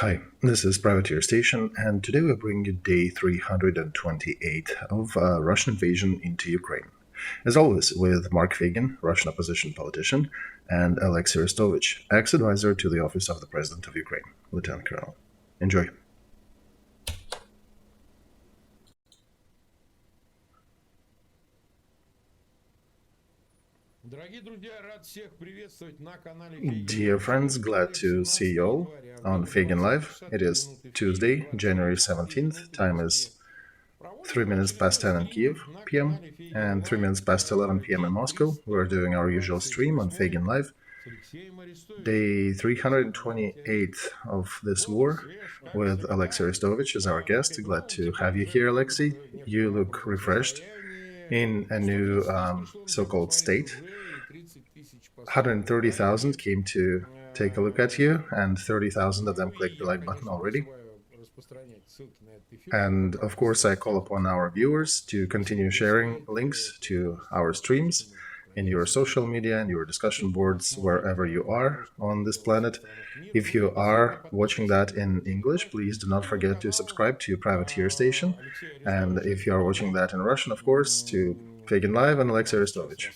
Hi, this is Privateer Station, and today we bring you day 328 of Russian invasion into Ukraine. As always, with Mark Feygin, Russian opposition politician, and Olexiy Arestovych, ex-advisor to the office of the President of Ukraine, Lieutenant Colonel. Enjoy. Dear friends, glad to see you all on Feigin Live. It is Tuesday, January 17th. Time is 3 minutes past 10 in Kiev p.m. and 3 minutes past 11 p.m. in Moscow. We're doing our usual stream on Feigin Live. Day 328 of this war with Olexiy Arestovich as our guest. Glad to have you here, Olexiy. You look refreshed in a new so-called state. 130,000 came to take a look at you, and 30,000 of them clicked the like button already. And of course, I call upon our viewers to continue sharing links to our streams in your social media and your discussion boards wherever you are on this planet. If you are watching that in English, please do not forget to subscribe to Privateer Station. And if you are watching that in Russian, of course, to Feigin Live and Olexiy Arestovich,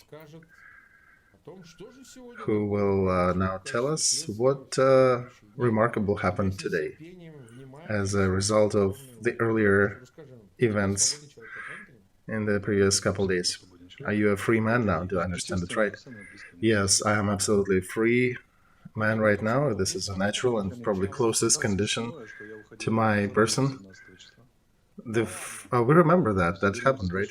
who will now tell us what remarkable happened today as a result of the earlier events in the previous couple days. Are you a free man now? Do I understand it right? Yes, I am absolutely a free man right now. This is a natural and probably closest condition to my person. We remember that happened, right?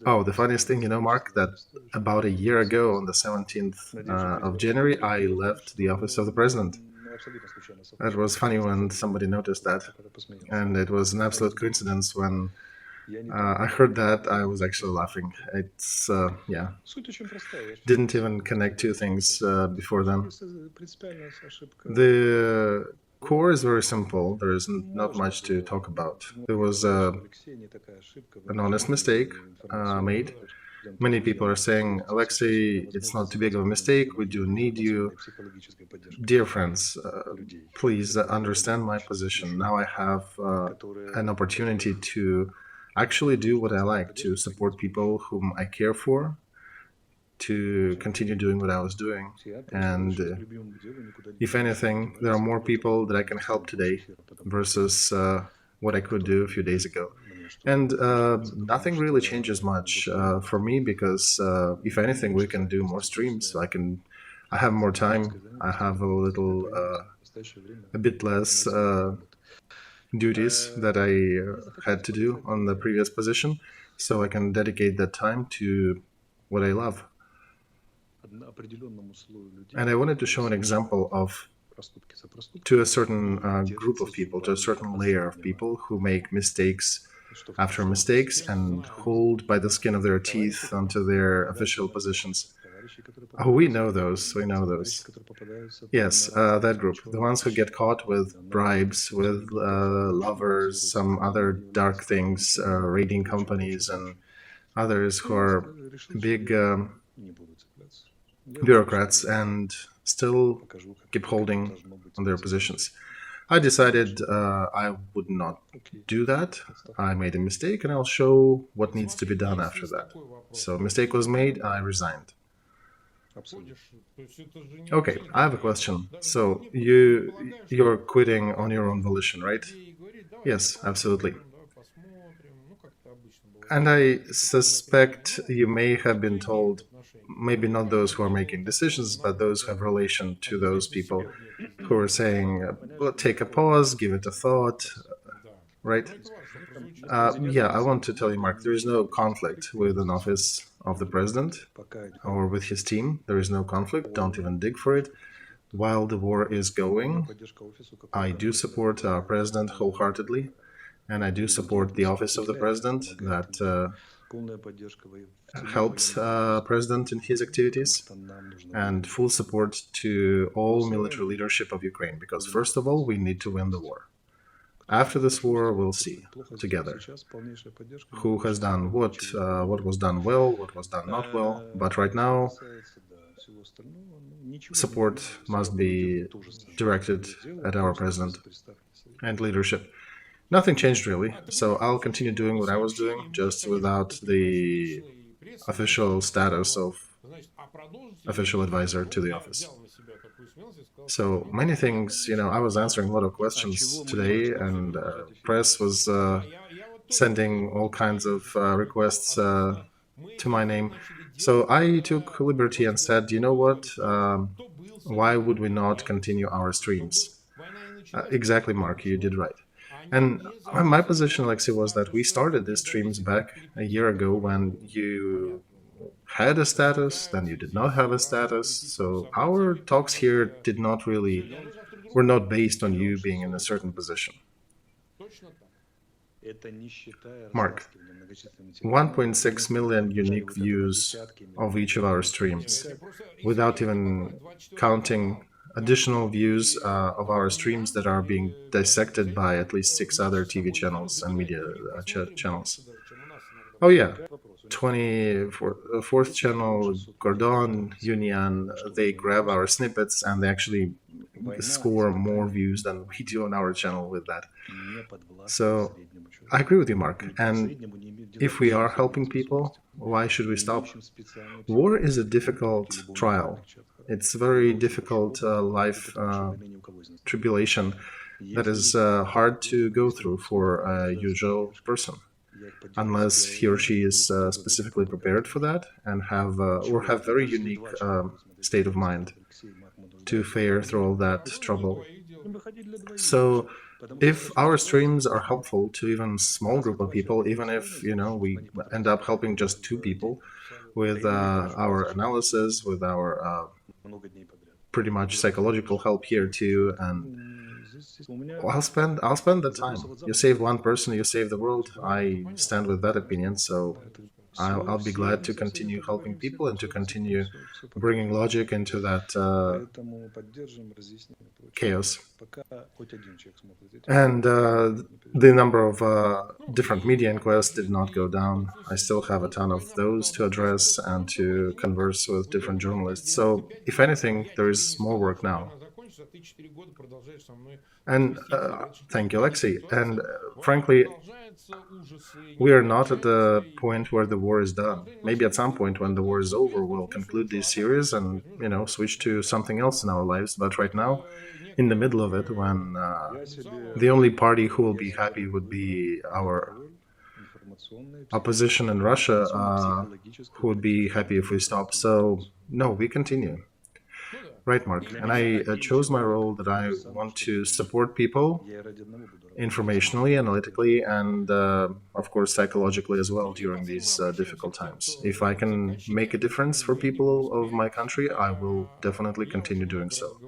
Oh, the funniest thing, Mark, that about a year ago, on the 17th of January, I left the office of the president. That was funny when somebody noticed that, and it was an absolute coincidence when I heard that. I was actually laughing. It's, didn't even connect two things before then. The core is very simple. There is not much to talk about. There was an honest mistake made. Many people are saying, Olexiy, it's not too big of a mistake. We do need you. Dear friends, please understand my position. Now I have an opportunity to actually do what I like, to support people whom I care for, to continue doing what I was doing. And if anything, there are more people that I can help today versus what I could do a few days ago. And nothing really changes much for me because, if anything, we can do more streams. I have more time. I have a bit less duties that I had to do on the previous position, so I can dedicate that time to what I love. And I wanted to show an example to a certain group of people, to a certain layer of people who make mistakes after mistakes and hold by the skin of their teeth onto their official positions. Oh, we know those. Yes, that group. The ones who get caught with bribes, with lovers, some other dark things, raiding companies, and others who are big bureaucrats and still keep holding on their positions. I decided I would not do that. I made a mistake, and I'll show what needs to be done after that. So, mistake was made, I resigned. Okay, I have a question. So, you're quitting on your own volition, right? Yes, absolutely. And I suspect you may have been told, maybe not those who are making decisions, but those who have relation to those people who are saying, well, take a pause, give it a thought, right? Yeah, I want to tell you, Mark, there is no conflict with an office of the president or with his team. There is no conflict. Don't even dig for it. While the war is going, I do support our president wholeheartedly, and I do support the office of the president that helps president in his activities, and full support to all military leadership of Ukraine, because first of all, we need to win the war. After this war, we'll see together who has done what was done well, what was done not well. But right now, support must be directed at our president and leadership. Nothing changed really, so I'll continue doing what I was doing, just without the official status of official advisor to the office. So many things, I was answering a lot of questions today, and press was sending all kinds of requests to my name. So I took liberty and said, you know what? Why would we not continue our streams? Exactly, Mark, you did right. And my position, Olexiy, was that we started these streams back a year ago when you had a status, then you did not have a status. So our talks here were not based on you being in a certain position. Mark, 1.6 million unique views of each of our streams, without even counting additional views of our streams that are being dissected by at least 6 other TV channels and media channels. Oh yeah, 24th channel, Gordon, Union, they grab our snippets and they actually score more views than we do on our channel with that. So I agree with you, Mark. And if we are helping people, why should we stop? War is a difficult trial. It's a very difficult life tribulation that is hard to go through for a usual person, unless he or she is specifically prepared for that and have very unique state of mind to fare through all that trouble. So if our streams are helpful to even a small group of people, even if we end up helping just 2 people with our analysis, with our pretty much psychological help here too, and I'll spend the time. You save one person, you save the world. I stand with that opinion, so I'll be glad to continue helping people and to continue bringing logic into that chaos. And the number of different media inquests did not go down. I still have a ton of those to address and to converse with different journalists. So, if anything, there is more work now. And thank you, Olexiy. And frankly, we are not at the point where the war is done. Maybe at some point when the war is over, we'll conclude this series and, switch to something else in our lives. But right now, in the middle of it, when the only party who will be happy would be our opposition in Russia, who would be happy if we stop. So, no, we continue. Right, Mark. And I chose my role that I want to support people informationally, analytically, and of course psychologically as well during these difficult times. If I can make a difference for people of my country, I will definitely continue doing so.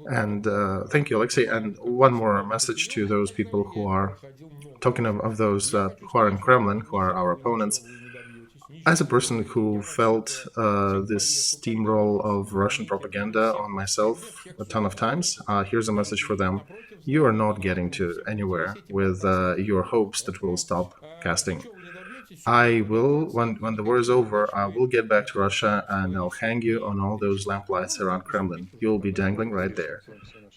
And thank you, Olexiy. And one more message to those people who are talking of those who are in Kremlin, who are our opponents. As a person who felt this steamroll of Russian propaganda on myself a ton of times, here's a message for them. You are not getting to anywhere with your hopes that we'll stop casting. I will, when the war is over, I will get back to Russia and I'll hang you on all those lamplights around Kremlin. You'll be dangling right there.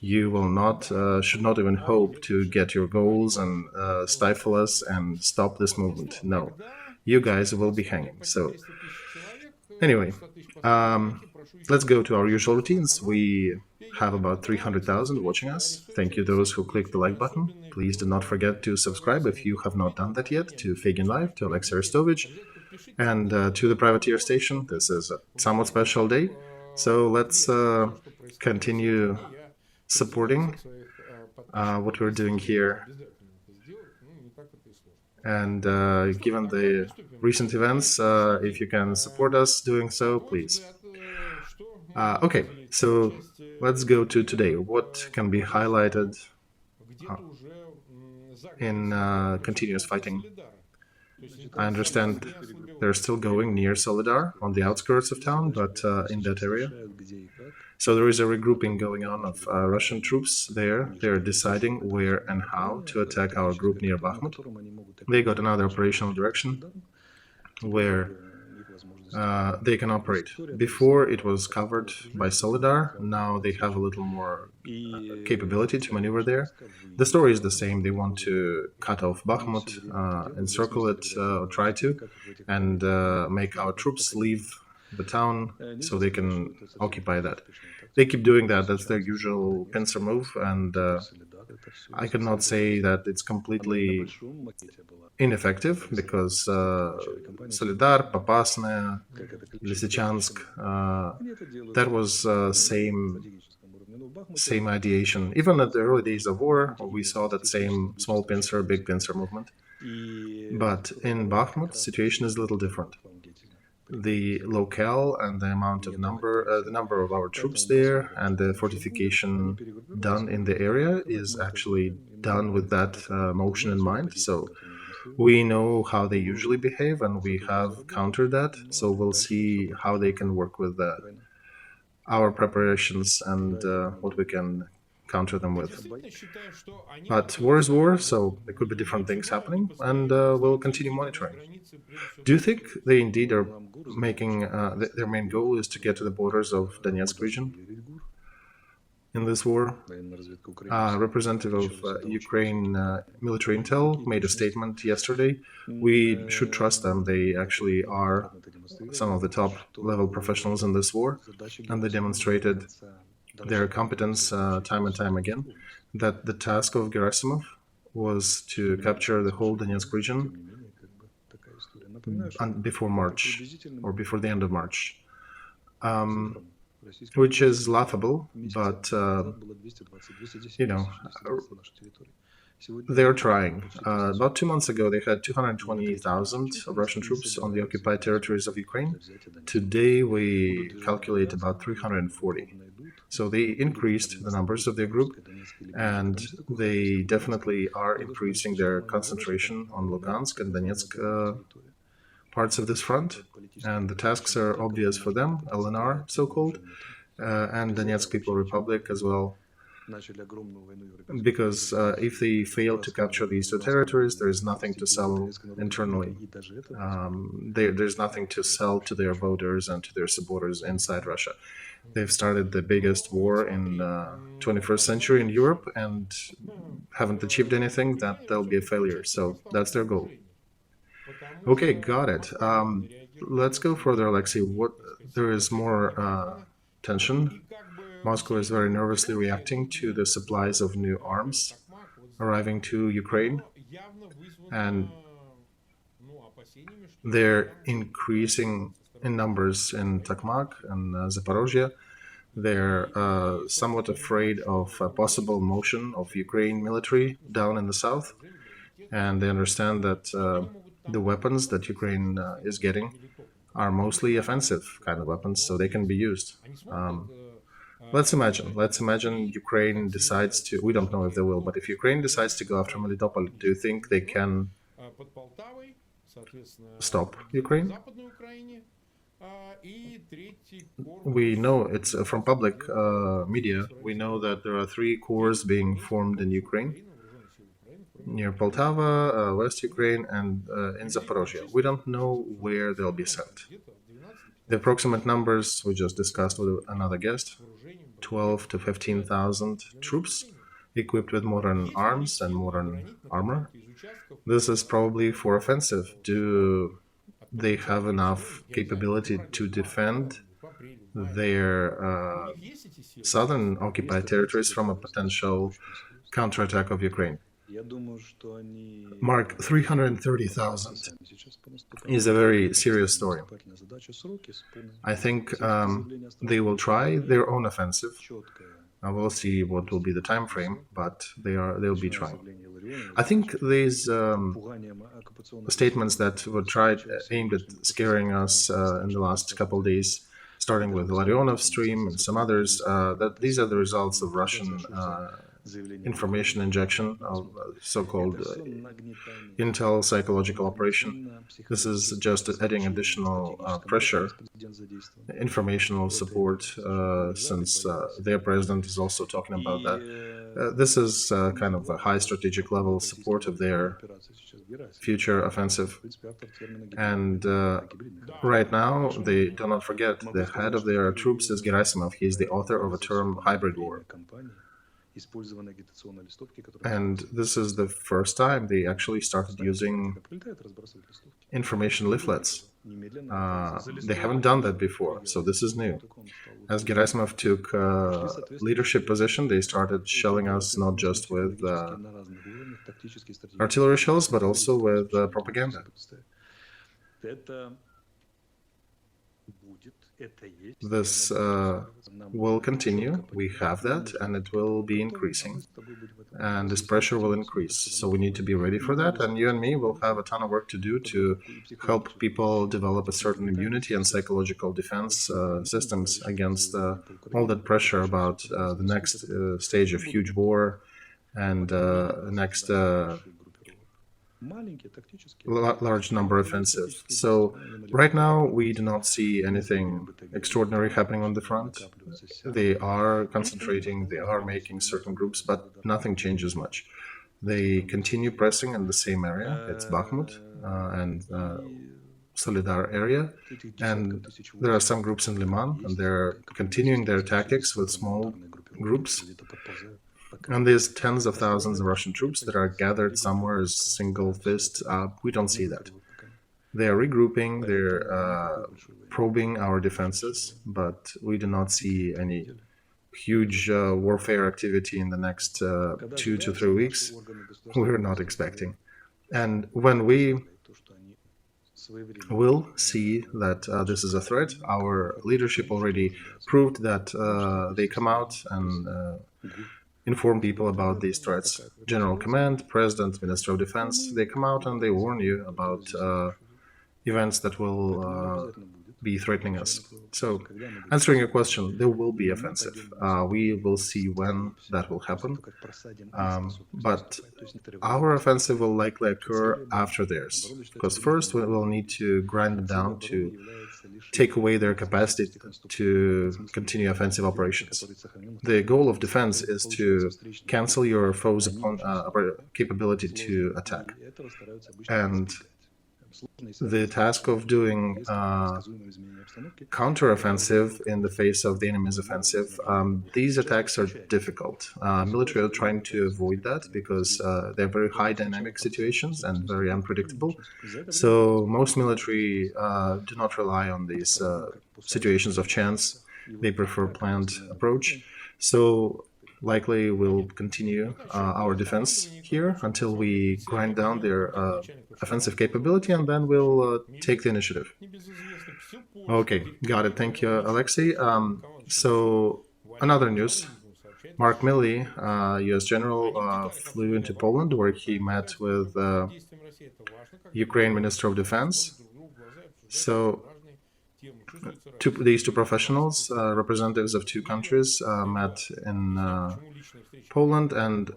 You will not, should not even hope to get your goals and stifle us and stop this movement. No. You guys will be hanging. So, anyway, let's go to our usual routines. We have about 300,000 watching us. Thank you those who clicked the like button. Please do not forget to subscribe if you have not done that yet to Feigin Live, to Olexiy Arestovych, and to the Privateer Station. This is a somewhat special day, so let's continue supporting what we're doing here. And given the recent events, if you can support us doing so, please. Okay, so let's go to today. What can be highlighted in continuous fighting? I understand they're still going near Solidar, on the outskirts of town, but in that area. So there is a regrouping going on of Russian troops there. They're deciding where and how to attack our group near Bakhmut. They got another operational direction where they can operate. Before it was covered by Solidar, now they have a little more capability to maneuver there. The story is the same. They want to cut off Bakhmut, encircle it, or try to, and make our troops leave the town so they can occupy that. They keep doing that. That's their usual pincer move, and I could not say that it's completely ineffective because Solidar, Popasne, Lysychansk, that was same ideation. Even at the early days of war, we saw that same small pincer, big pincer movement. But in Bakhmut, the situation is a little different. The locale and the amount of the number of our troops there, and the fortification done in the area is actually done with that motion in mind. So we know how they usually behave, and we have countered that. So we'll see how they can work with our preparations and what we can counter them with. But war is war, so there could be different things happening, and we'll continue monitoring. Do you think they indeed are making their main goal is to get to the borders of Donetsk region in this war? Representative of Ukraine military intel made a statement yesterday. We should trust them. They actually are some of the top level professionals in this war, and they demonstrated their competence time and time again, that the task of Gerasimov was to capture the whole Donetsk region before March, or before the end of March, which is laughable, but, they're trying. About 2 months ago, they had 220,000 Russian troops on the occupied territories of Ukraine. Today, we calculate about 340. So they increased the numbers of their group, and they definitely are increasing their concentration on Lugansk and Donetsk parts of this front. And the tasks are obvious for them, LNR, so-called, and Donetsk People Republic as well. Because if they fail to capture these two territories, there is nothing to sell internally. There's nothing to sell to their voters and to their supporters inside Russia. They've started the biggest war in 21st century in Europe and haven't achieved anything. That'll be a failure. So that's their goal. Okay, got it. Let's go further, Olexiy. There is more tension. Moscow is very nervously reacting to the supplies of new arms arriving to Ukraine, and they're increasing in numbers in Tokmak and Zaporozhye. They're somewhat afraid of a possible motion of Ukraine military down in the south, and they understand that the weapons that Ukraine is getting are mostly offensive kind of weapons, so they can be used. Let's imagine Ukraine decides to, we don't know if they will, but if Ukraine decides to go after Melitopol, do you think they can stop Ukraine? We know, it's from public media, we know that there are 3 corps being formed in Ukraine, near Poltava, West Ukraine, and in Zaporozhye. We don't know where they'll be sent. The approximate numbers we just discussed with another guest, 12 to 15,000 troops equipped with modern arms and modern armor. This is probably for offensive. Do they have enough capability to defend their southern occupied territories from a potential counterattack of Ukraine? Mark, 330,000 is a very serious story. I think they will try their own offensive. We'll see what will be the time frame, but they'll be trying. I think these statements that were aimed at scaring us in the last couple of days, starting with Larionov's stream and some others, that these are the results of Russian information injection of so-called intel psychological operation. This is just adding additional pressure, informational support, since their president is also talking about that. This is kind of a high strategic level support of their future offensive. And right now, they do not forget, the head of their troops is Gerasimov. He is the author of a term hybrid war. And this is the first time they actually started using information leaflets. They haven't done that before, so this is new. As Gerasimov took leadership position, they started shelling us not just with artillery shells, but also with propaganda. This will continue. We have that, and it will be increasing. And this pressure will increase. So we need to be ready for that. And you and me will have a ton of work to do to help people develop a certain immunity and psychological defense systems against all that pressure about the next stage of huge war and next large number offensive. So right now we do not see anything extraordinary happening on the front. They are concentrating, they are making certain groups, but nothing changes much. They continue pressing in the same area. It's Bakhmut and Solidar area, and there are some groups in Liman, and they're continuing their tactics with small groups. And there's tens of thousands of Russian troops that are gathered somewhere as single fist. We don't see that. They are regrouping, they're probing our defenses, but we do not see any huge warfare activity in the next 2 to 3 weeks. We're not expecting. And when we will see that this is a threat, our leadership already proved that they come out and inform people about these threats. General Command, President, Minister of Defense, they come out and they warn you about events that will be threatening us. So, answering your question, there will be offensive. We will see when that will happen. But our offensive will likely occur after theirs. Because first we will need to grind them down to take away their capacity to continue offensive operations. The goal of defense is to cancel your foe's capability to attack. And the task of doing counter-offensive in the face of the enemy's offensive, these attacks are difficult. Military are trying to avoid that because they're very high dynamic situations and very unpredictable. So most military do not rely on these situations of chance. They prefer planned approach. So likely we'll continue our defense here until we grind down their offensive capability, and then we'll take the initiative. Okay, got it. Thank you, Olexiy. So, another news. Mark Milley, U.S. General, flew into Poland, where he met with Ukraine Minister of Defense. So, these two professionals, representatives of two countries, met in Poland, and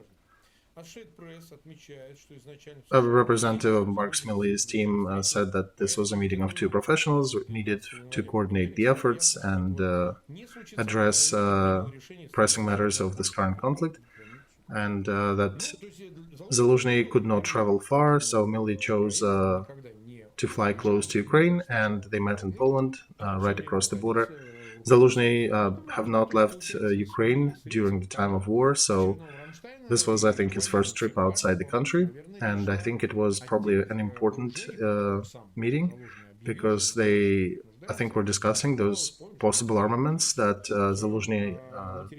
a representative of Mark Milley's team said that this was a meeting of two professionals needed to coordinate the efforts and address pressing matters of this current conflict, and that Zaluzhny could not travel far, so Milley chose to fly close to Ukraine, and they met in Poland, right across the border. Zaluzhny have not left Ukraine during the time of war, so this was, I think, his first trip outside the country, and I think it was probably an important meeting, because they, I think, were discussing those possible armaments that Zaluzhny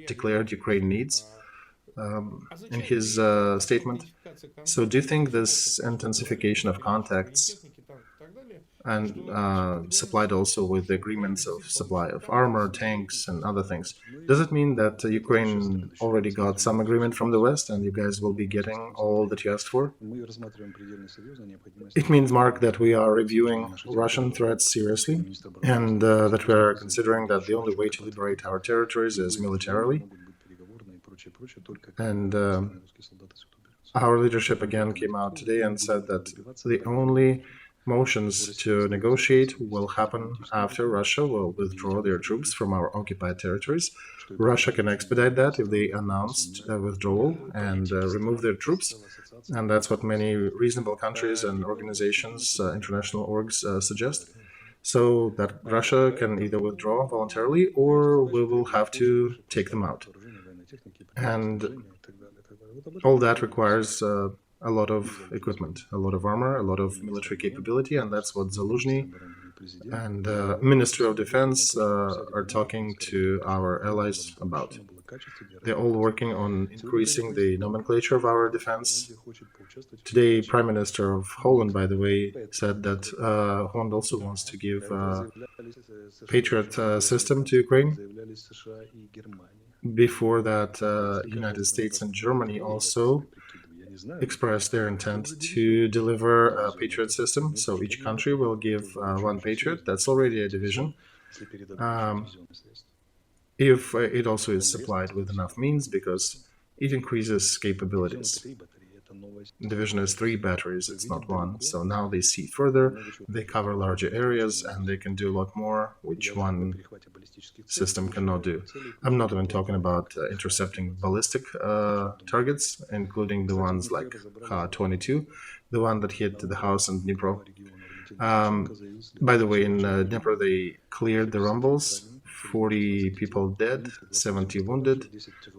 declared Ukraine needs in his statement. So do you think this intensification of contacts, and supplied also with the agreements of supply of armor, tanks, and other things, does it mean that Ukraine already got some agreement from the West and you guys will be getting all that you asked for? It means, Mark, that we are reviewing Russian threats seriously, and that we are considering that the only way to liberate our territories is militarily. And our leadership again came out today and said that the only motions to negotiate will happen after Russia will withdraw their troops from our occupied territories. Russia can expedite that if they announced withdrawal and remove their troops. And that's what many reasonable countries and organizations, international orgs, suggest. So that Russia can either withdraw voluntarily or we will have to take them out. And all that requires a lot of equipment, a lot of armor, a lot of military capability, and that's what Zaluzhny and Ministry of Defense are talking to our allies about. They're all working on increasing the nomenclature of our defense. Today, Prime Minister of Holland, by the way, said that Holland also wants to give a Patriot system to Ukraine. Before that, United States and Germany also expressed their intent to deliver a Patriot system. So each country will give one Patriot. That's already a division. If it also is supplied with enough means, because it increases capabilities. Division is 3 batteries, it's not 1. So now they see further, they cover larger areas, and they can do a lot more, which one system cannot do. I'm not even talking about intercepting ballistic targets, including the ones like Kha-22, the one that hit the house in Dnipro. By the way, in Dnipro, they cleared the rumbles. 40 people dead, 70 wounded,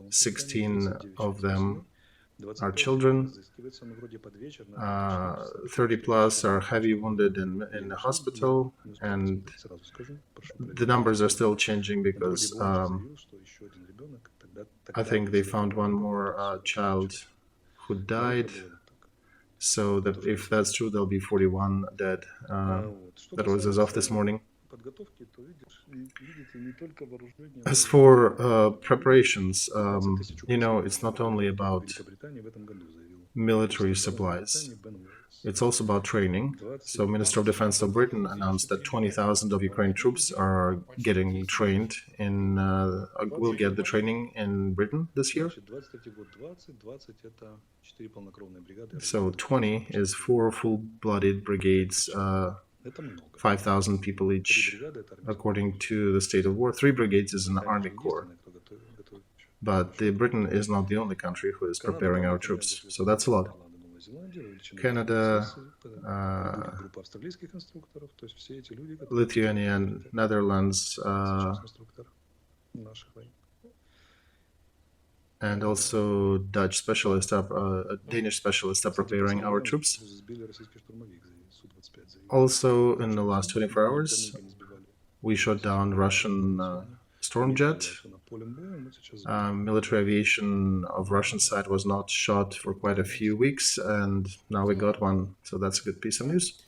16 of them are children, 30 plus are heavy wounded in the hospital, and the numbers are still changing because I think they found one more child who died. So that if that's true, there'll be 41 dead. That was as of this morning. As for preparations, it's not only about military supplies, it's also about training. So Minister of Defense of Britain announced that 20,000 of Ukraine troops are getting trained will get the training in Britain this year. So 20 is 4 full-blooded brigades, 5,000 people each, according to the state of war. 3 brigades is an army corps. But Britain is not the only country who is preparing our troops, so that's a lot. Canada, Lithuania, Netherlands, and also Danish specialists are preparing our troops. Also, in the last 24 hours, we shot down Russian Stormjet. Military aviation of Russian side was not shot for quite a few weeks, and now we got one, so that's a good piece of news.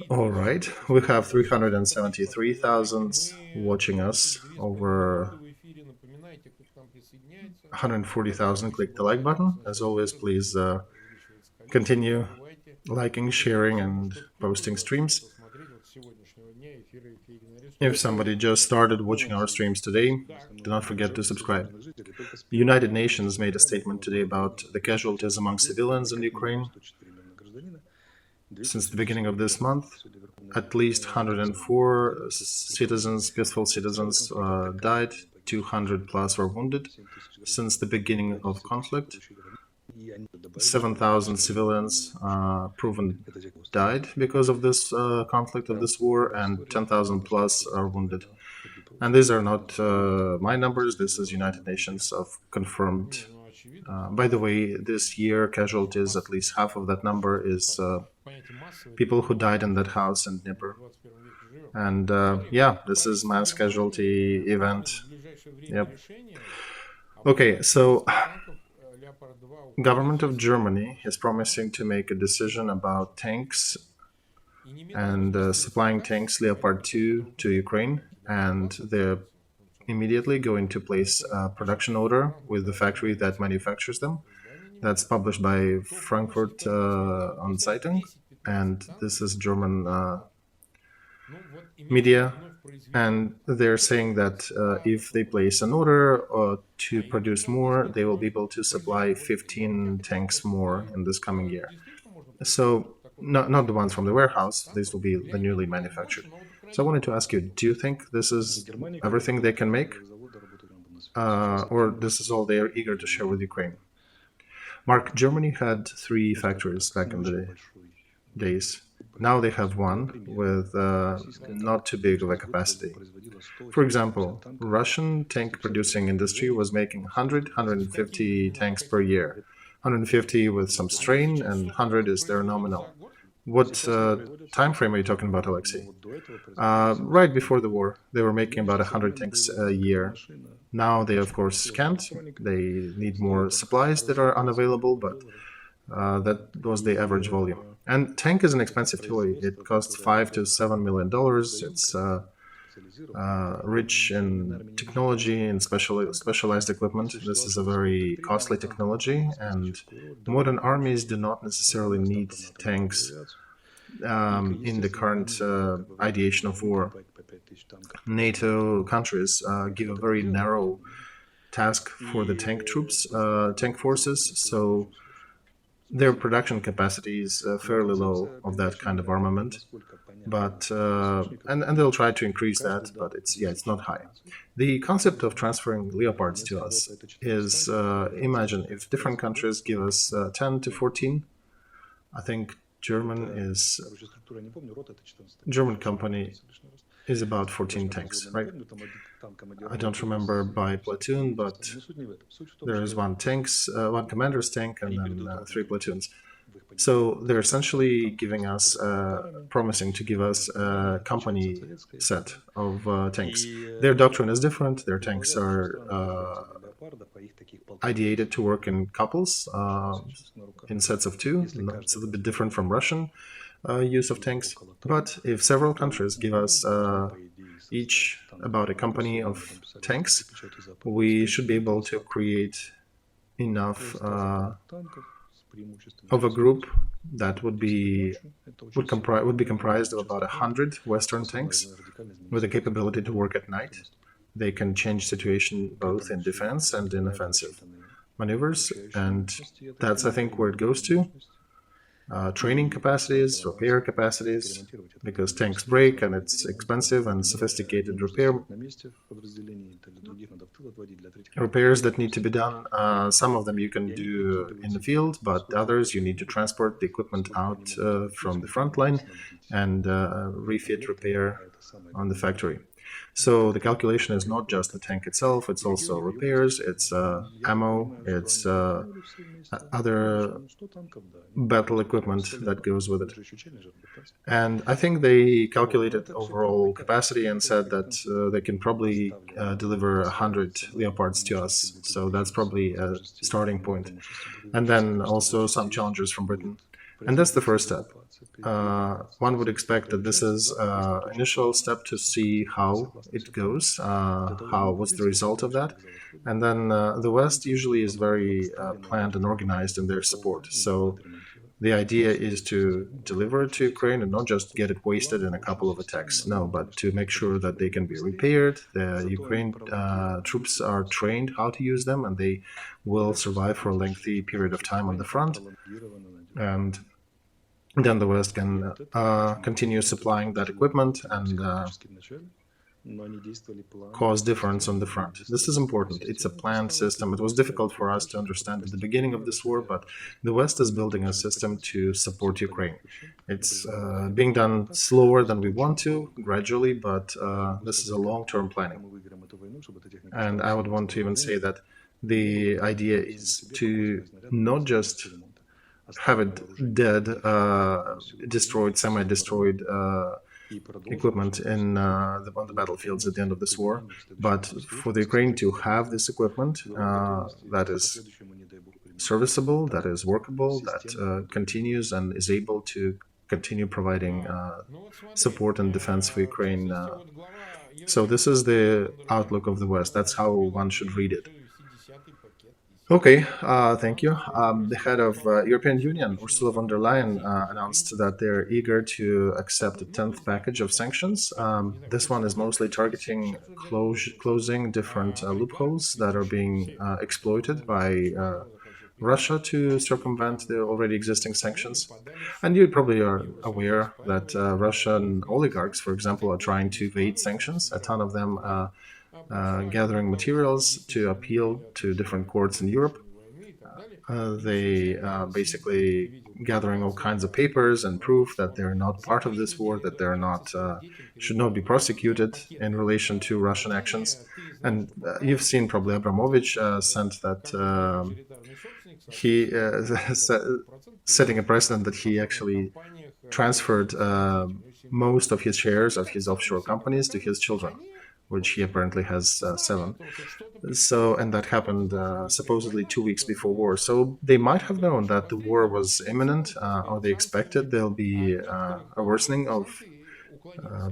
All right, we have 373,000 watching us, over 140,000 click the like button. As always, please continue liking, sharing, and posting streams. If somebody just started watching our streams today, do not forget to subscribe. The United Nations made a statement today about the casualties among civilians in Ukraine. Since the beginning of this month, at least 104 citizens, peaceful citizens, died, 200 plus were wounded. Since the beginning of conflict, 7,000 civilians proven died because of this conflict, of this war, and 10,000 plus are wounded. And these are not my numbers, this is United Nations of confirmed. By the way, this year casualties, at least half of that number is people who died in that house in Dnipro. And yeah, this is mass casualty event. Yep. Okay, so government of Germany is promising to make a decision about tanks and supplying tanks Leopard 2 to Ukraine, and they're immediately going to place a production order with the factory that manufactures them. That's published by Frankfurt on Zeitung, and this is German media. And they're saying that if they place an order to produce more, they will be able to supply 15 tanks more in this coming year. So, not the ones from the warehouse, these will be the newly manufactured. So I wanted to ask you, do you think this is everything they can make? Or this is all they are eager to share with Ukraine? Mark, Germany had 3 factories back in the days. Now they have one with not too big of a capacity. For example, Russian tank producing industry was making 100, 150 tanks per year. 150 with some strain, and 100 is their nominal. What time frame are you talking about, Olexiy? Right before the war, they were making about 100 tanks a year. Now they, of course, can't. They need more supplies that are unavailable, but that was the average volume. And tank is an expensive toy. It costs $5 to $7 million. It's rich in technology and specialized equipment. This is a very costly technology, and modern armies do not necessarily need tanks in the current ideation of war. NATO countries give a very narrow task for the tank troops, tank forces, so their production capacity is fairly low of that kind of armament, but and they'll try to increase that, but it's not high. The concept of transferring Leopards to us is imagine if different countries give us 10 to 14. I think German company is about 14 tanks, right? I don't remember by platoon, but there is one commander's tank, and then 3 platoons. So they're essentially giving us, promising to give us a company set of tanks. Their doctrine is different. Their tanks are ideated to work in couples, in sets of 2. It's a little bit different from Russian use of tanks. But if several countries give us each about a company of tanks, we should be able to create enough of a group that would be comprised of about 100 Western tanks with the capability to work at night. They can change situation both in defense and in offensive maneuvers, and that's, I think, where it goes to. Training capacities, repair capacities, because tanks break and it's expensive, and sophisticated repairs that need to be done. Some of them you can do in the field, but others you need to transport the equipment out from the front line and refit, repair on the factory. So the calculation is not just the tank itself, it's also repairs, it's ammo, it's other battle equipment that goes with it. And I think they calculated overall capacity and said that they can probably deliver 100 Leopards to us. So that's probably a starting point. And then also some challengers from Britain. And that's the first step. One would expect that this is an initial step to see how it goes, what's the result of that. And then the West usually is very planned and organized in their support. So the idea is to deliver it to Ukraine and not just get it wasted in a couple of attacks, no, but to make sure that they can be repaired. The Ukraine troops are trained how to use them, and they will survive for a lengthy period of time on the front. And then the West can continue supplying that equipment and cause difference on the front. This is important. It's a planned system. It was difficult for us to understand at the beginning of this war, but the West is building a system to support Ukraine. It's being done slower than we want to, gradually, but this is a long-term planning. And I would want to even say that the idea is to not just have it dead, destroyed, semi-destroyed equipment on the battlefields at the end of this war, but for the Ukraine to have this equipment that is serviceable, that is workable, that continues and is able to continue providing support and defense for Ukraine. So this is the outlook of the West. That's how one should read it. Okay, thank you. The head of European Union, Ursula von der Leyen, announced that they're eager to accept a 10th package of sanctions. This one is mostly targeting closing different loopholes that are being exploited by Russia to circumvent the already existing sanctions. And you probably are aware that Russian oligarchs, for example, are trying to evade sanctions. A ton of them gathering materials to appeal to different courts in Europe. They basically gathering all kinds of papers and proof that they're not part of this war, that they're not should not be prosecuted in relation to Russian actions. And you've seen probably Abramovich sent that he setting a precedent that he actually transferred most of his shares of his offshore companies to his children, which he apparently has seven. So, and that happened supposedly 2 weeks before war. So they might have known that the war was imminent, or they expected there'll be a worsening of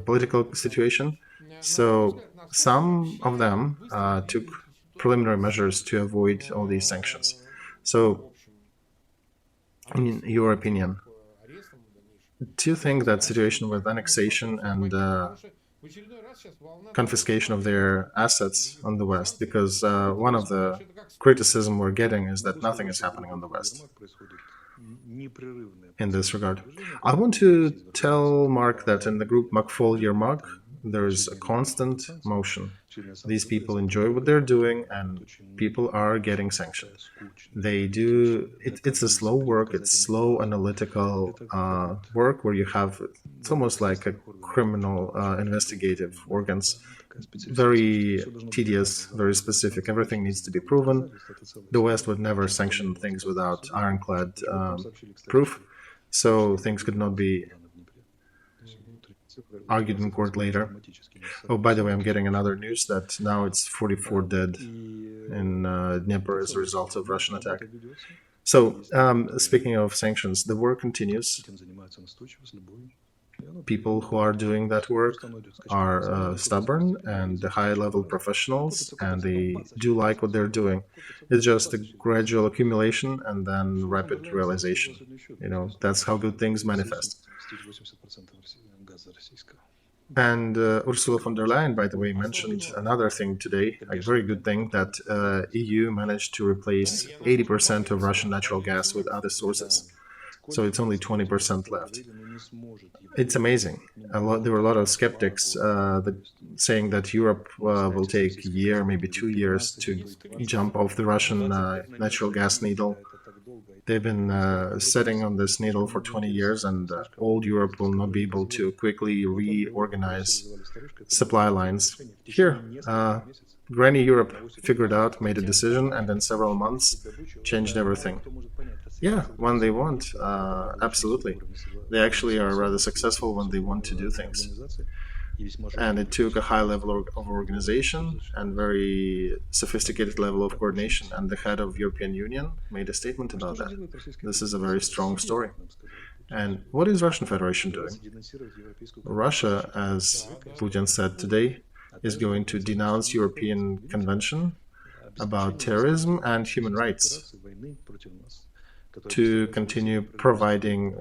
political situation. So some of them took preliminary measures to avoid all these sanctions. So, in your opinion, do you think that situation with annexation and confiscation of their assets on the West, because one of the criticism we're getting is that nothing is happening on the West in this regard. I want to tell Mark that in the group McFall Your Mug, there's a constant motion. These people enjoy what they're doing, and people are getting sanctioned. They do. It's a slow work. It's slow analytical work where you have. It's almost like a criminal investigative organs. Very tedious, very specific. Everything needs to be proven. The West would never sanction things without ironclad proof, so things could not be argued in court later. Oh, by the way, I'm getting another news that now it's 44 dead in Dnieper as a result of Russian attack. So, speaking of sanctions, the war continues. People who are doing that work are stubborn and high-level professionals, and they do like what they're doing. It's just a gradual accumulation and then rapid realization. That's how good things manifest. And Ursula von der Leyen, by the way, mentioned another thing today, a very good thing, that EU managed to replace 80% of Russian natural gas with other sources. So it's only 20% left. It's amazing. There were a lot of skeptics saying that Europe will take a year, maybe 2 years, to jump off the Russian natural gas needle. They've been sitting on this needle for 20 years, and old Europe will not be able to quickly reorganize supply lines. Here, Granny Europe figured out, made a decision, and in several months changed everything. Yeah, when they want, absolutely. They actually are rather successful when they want to do things. And it took a high level of organization and very sophisticated level of coordination. And the head of European Union made a statement about that. This is a very strong story. And what is Russian Federation doing? Russia, as Putin said today, is going to denounce European Convention about terrorism and human rights to continue providing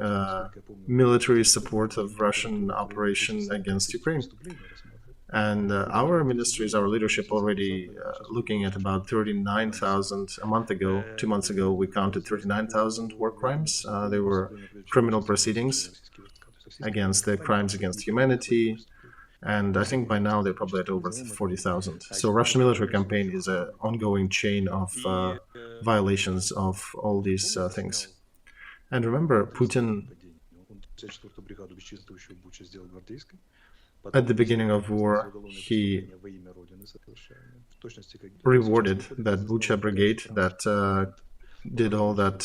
military support of Russian operation against Ukraine. And our ministries, our leadership already looking at about 39,000 a month ago. 2 months ago, we counted 39,000 war crimes. They were criminal proceedings against the crimes against humanity. And I think by now they're probably at over 40,000. So Russian military campaign is an ongoing chain of violations of all these things. And remember, Putin, at the beginning of war, he rewarded that Bucha brigade that did all that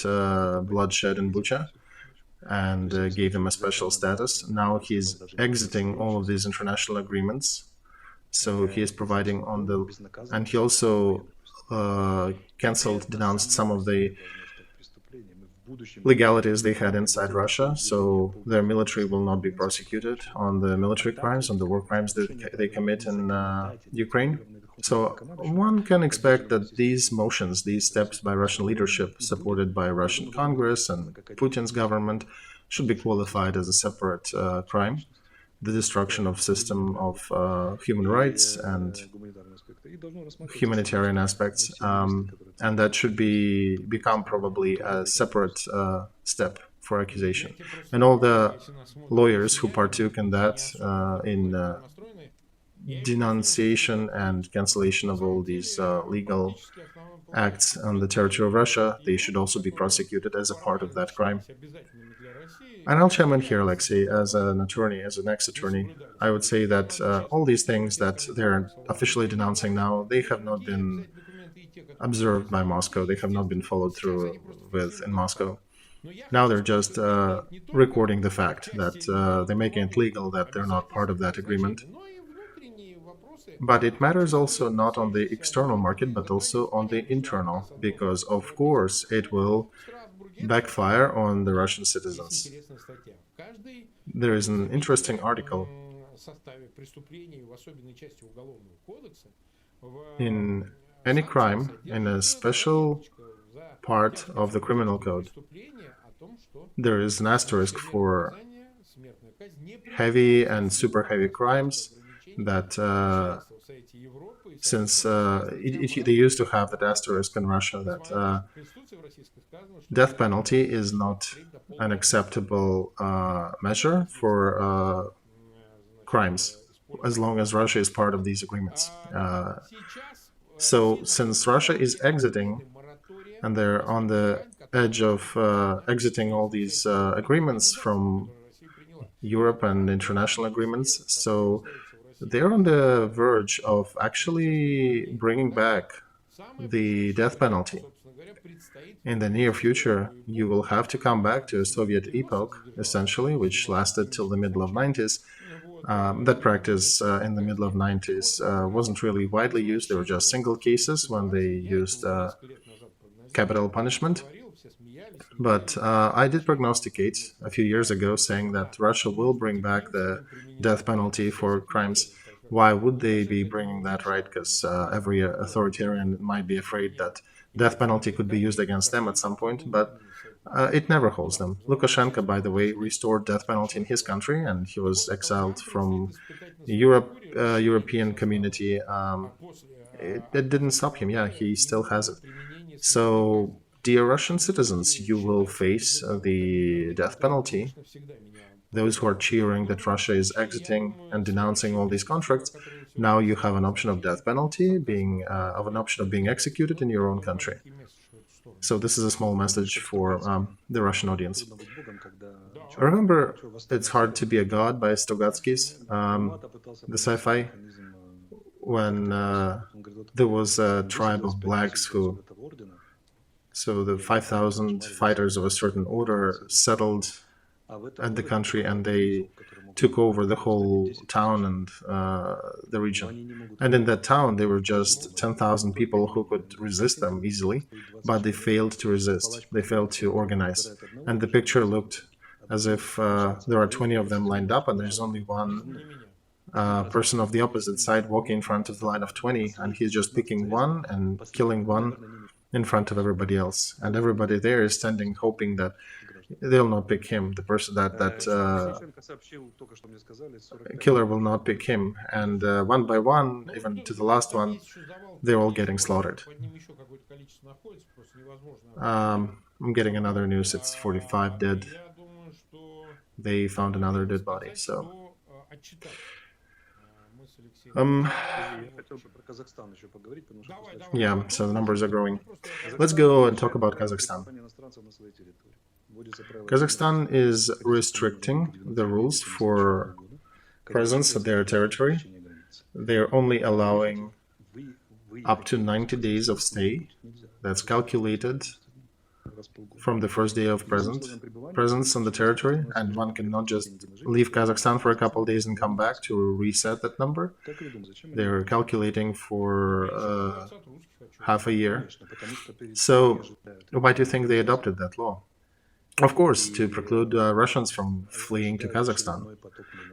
bloodshed in Bucha, and gave them a special status. Now he's exiting all of these international agreements. So he is providing on the... And he also denounced some of the legalities they had inside Russia. So their military will not be prosecuted on the military crimes, on the war crimes that they commit in Ukraine. So one can expect that these motions, these steps by Russian leadership, supported by Russian Congress and Putin's government, should be qualified as a separate crime. The destruction of system of human rights and humanitarian aspects, and that should become probably a separate step for accusation. And all the lawyers who partook in that, in denunciation and cancellation of all these legal acts on the territory of Russia, they should also be prosecuted as a part of that crime. And I'll chime in here, Olexiy, as an attorney, as an ex-attorney. I would say that all these things that they're officially denouncing now, they have not been observed by Moscow. They have not been followed through with in Moscow. Now they're just recording the fact that they're making it legal that they're not part of that agreement. But it matters also not on the external market, but also on the internal, because of course it will backfire on the Russian citizens. There is an interesting article in any crime in a special part of the criminal code. There is an asterisk for heavy and super heavy crimes that since they used to have that asterisk in Russia that death penalty is not an acceptable measure for crimes as long as Russia is part of these agreements. So since Russia is exiting and they're on the edge of exiting all these agreements from Europe and international agreements, so they're on the verge of actually bringing back the death penalty. In the near future, you will have to come back to a Soviet epoch, essentially, which lasted till the middle of 90s. That practice in the middle of 90s wasn't really widely used. There were just single cases when they used capital punishment. But I did prognosticate a few years ago saying that Russia will bring back the death penalty for crimes. Why would they be bringing that, right? Because every authoritarian might be afraid that death penalty could be used against them at some point, but it never holds them. Lukashenko, by the way, restored death penalty in his country, and he was exiled from the European community. It didn't stop him. Yeah, he still has it. So, dear Russian citizens, you will face the death penalty. Those who are cheering that Russia is exiting and denouncing all these contracts, now you have an option of death penalty, of an option of being executed in your own country. So this is a small message for the Russian audience. Remember, It's Hard to Be a God by Stogatsky's, the sci-fi, when there was a tribe of blacks so the 5,000 fighters of a certain order settled at the country, and they took over the whole town and the region. And in that town, there were just 10,000 people who could resist them easily, but they failed to resist. They failed to organize. And the picture looked as if there are 20 of them lined up, and there's only one person of the opposite side walking in front of the line of 20, and he's just picking one and killing one in front of everybody else. And everybody there is standing hoping that they'll not pick him, the person that killer will not pick him. And one by one, even to the last one, they're all getting slaughtered. I'm getting another news, it's 45 dead. They found another dead body, so... yeah, so the numbers are growing. Let's go and talk about Kazakhstan. Kazakhstan is restricting the rules for presence at their territory. They're only allowing up to 90 days of stay. That's calculated from the first day of presence on the territory, and one cannot just leave Kazakhstan for a couple of days and come back to reset that number. They're calculating for half a year. So why do you think they adopted that law? Of course, to preclude Russians from fleeing to Kazakhstan.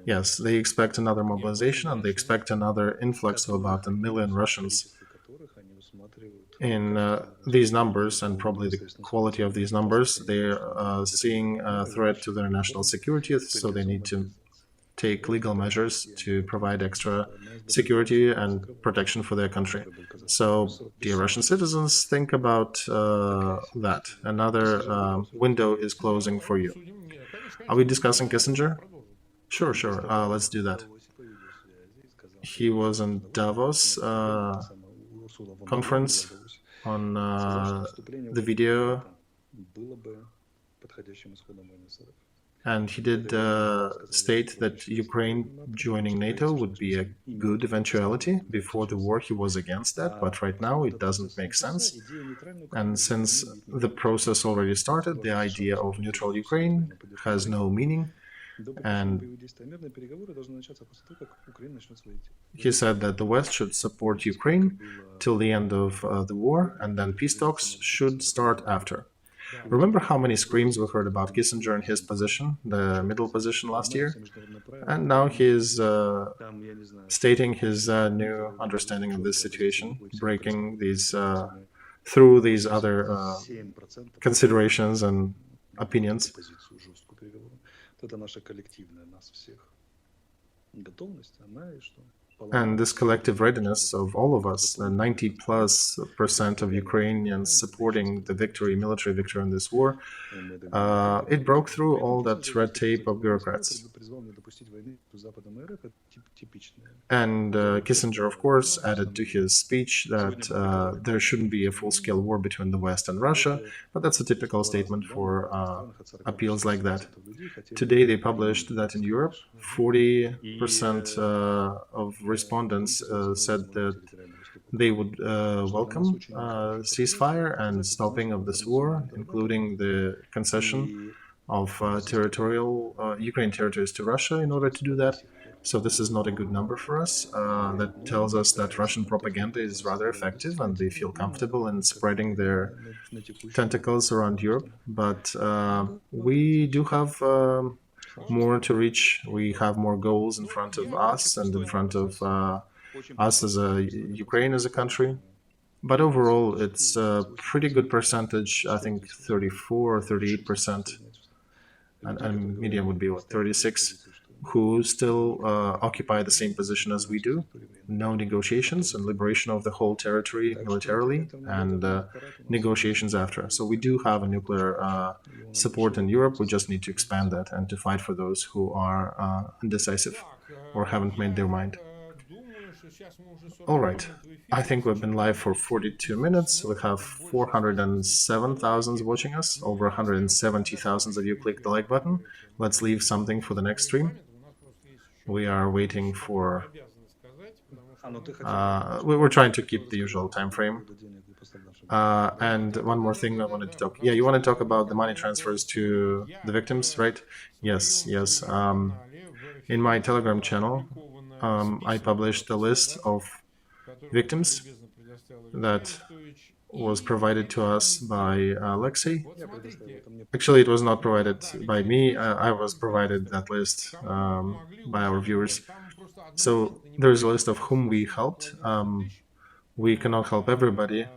Yes, they expect another mobilization and they expect another influx of about 1 million Russians. In these numbers and probably the quality of these numbers, they're seeing a threat to their national security, so they need to take legal measures to provide extra security and protection for their country. So, dear Russian citizens, think about that. Another window is closing for you. Are we discussing Kissinger? Sure, sure. Let's do that. He was in Davos conference on the video, and he did state that Ukraine joining NATO would be a good eventuality. Before the war, he was against that, but right now it doesn't make sense. And since the process already started, the idea of neutral Ukraine has no meaning. And he said that the West should support Ukraine till the end of the war, and then peace talks should start after. Remember how many screams we heard about Kissinger and his position, the middle position last year? And now he is stating his new understanding of this situation, breaking these through these other considerations and opinions. And this collective readiness of all of us, 90+% of Ukrainians supporting the victory, military victory in this war, it broke through all that red tape of bureaucrats. And Kissinger, of course, added to his speech that there shouldn't be a full-scale war between the West and Russia, but that's a typical statement for appeals like that. Today they published that in Europe, 40% of respondents said that they would welcome ceasefire and stopping of this war, including the concession of territorial Ukraine territories to Russia in order to do that. So this is not a good number for us. That tells us that Russian propaganda is rather effective and they feel comfortable in spreading their tentacles around Europe. But we do have more to reach. We have more goals in front of us and in front of us as a Ukraine as a country. But overall, it's a pretty good percentage. I think 34 or 38%, and median would be what, 36, who still occupy the same position as we do. No negotiations and liberation of the whole territory militarily, and negotiations after. So we do have a nuclear support in Europe. We just need to expand that and to fight for those who are indecisive or haven't made their mind. All right. I think we've been live for 42 minutes. We have 407,000 watching us. Over 170,000 of you clicked the like button. Let's leave something for the next stream. We are waiting for... we're trying to keep the usual time frame. And one more thing I wanted to talk... Yeah, you want to talk about the money transfers to the victims, right? Yes, yes. In my Telegram channel, I published a list of victims that was provided to us by Olexiy. Actually, it was not provided by me. I was provided that list by our viewers. So there's a list of whom we helped. We cannot help everybody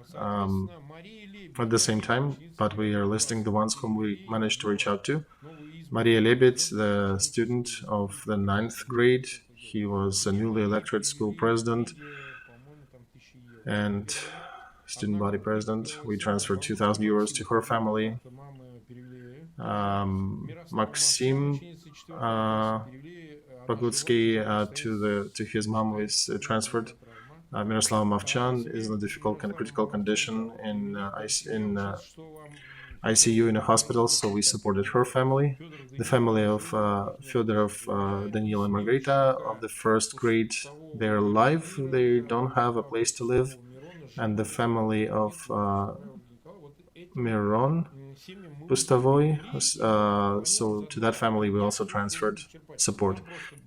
at the same time, but we are listing the ones whom we managed to reach out to. Maria Lebed, the student of the 9th grade, he was a newly elected school president and student body president. We transferred 2,000 euros to her family. Maxim Pagutsky to his mom is transferred. Miroslava Mavchan is in a difficult and critical condition in ICU in a hospital, so we supported her family. The family of Fyodorov, Daniil and Margarita of the 1st grade, they're alive, they don't have a place to live. And the family of Miron Pustovoy, so to that family we also transferred support.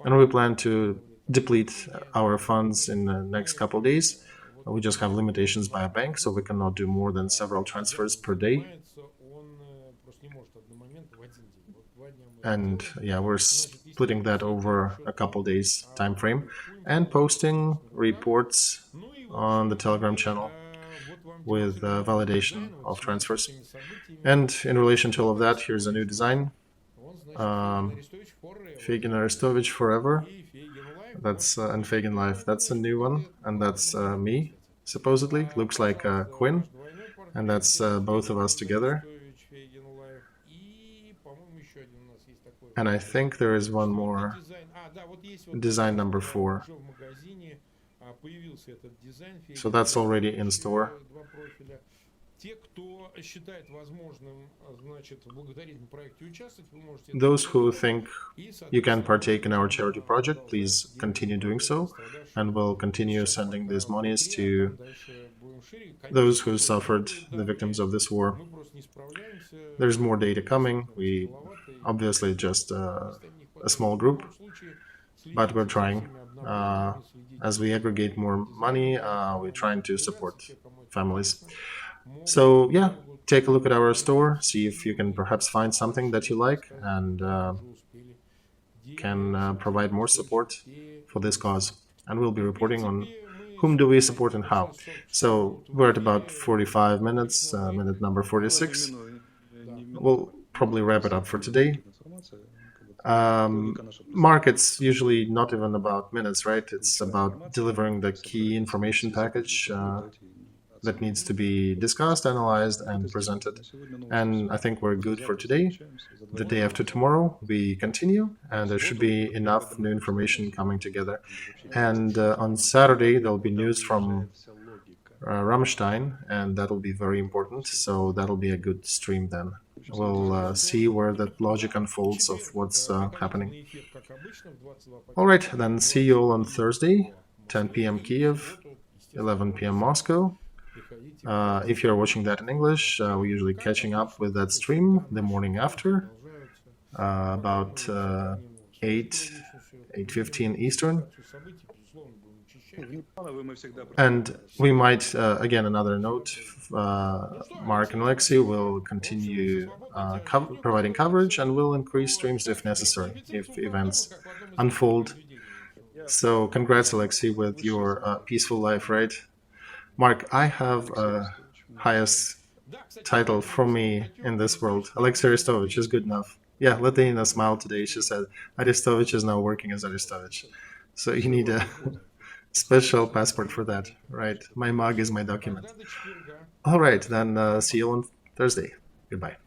And we plan to deplete our funds in the next couple of days. We just have limitations by a bank, so we cannot do more than several transfers per day. And yeah, we're splitting that over a couple days time frame and posting reports on the Telegram channel with validation of transfers. And in relation to all of that, here's a new design. Feygin Arestovich forever. That's and Feigin life. That's a new one, and that's me. Supposedly looks like Quinn, and that's both of us together. And I think there is one more, design number 4. So that's already in store. Those who think you can partake in our charity project, please continue doing so, and we'll continue sending these monies to those who suffered, the victims of this war. There's more data coming. We obviously just a small group, but we're trying. As we aggregate more money, we're trying to support families. So yeah, take a look at our store, see if you can perhaps find something that you like, and can provide more support for this cause. And we'll be reporting on whom do we support and how. So we're at about 45 minutes, minute number 46. We'll probably wrap it up for today. Markets usually not even about minutes, right? It's about delivering the key information package that needs to be discussed, analyzed, and presented. And I think we're good for today. The day after tomorrow, we continue, and there should be enough new information coming together. And on Saturday, there'll be news from Rammstein, and that'll be very important. So that'll be a good stream then. We'll see where that logic unfolds of what's happening. All right, then see you all on Thursday, 10 p.m. Kiev, 11 p.m. Moscow. If you're watching that in English, we're usually catching up with that stream the morning after, about 8:15 Eastern. And we might, again, another note, Mark and Olexiy will continue providing coverage, and will increase streams if necessary, if events unfold. So congrats, Olexiy, with your peaceful life, right? Mark, I have highest title for me in this world. Olexiy Arestovich is good enough. Yeah, Latina smiled today. She said Arestovich is now working as Arestovich. So you need a special passport for that, right? My mug is my document. All right, then see you on Thursday. Goodbye.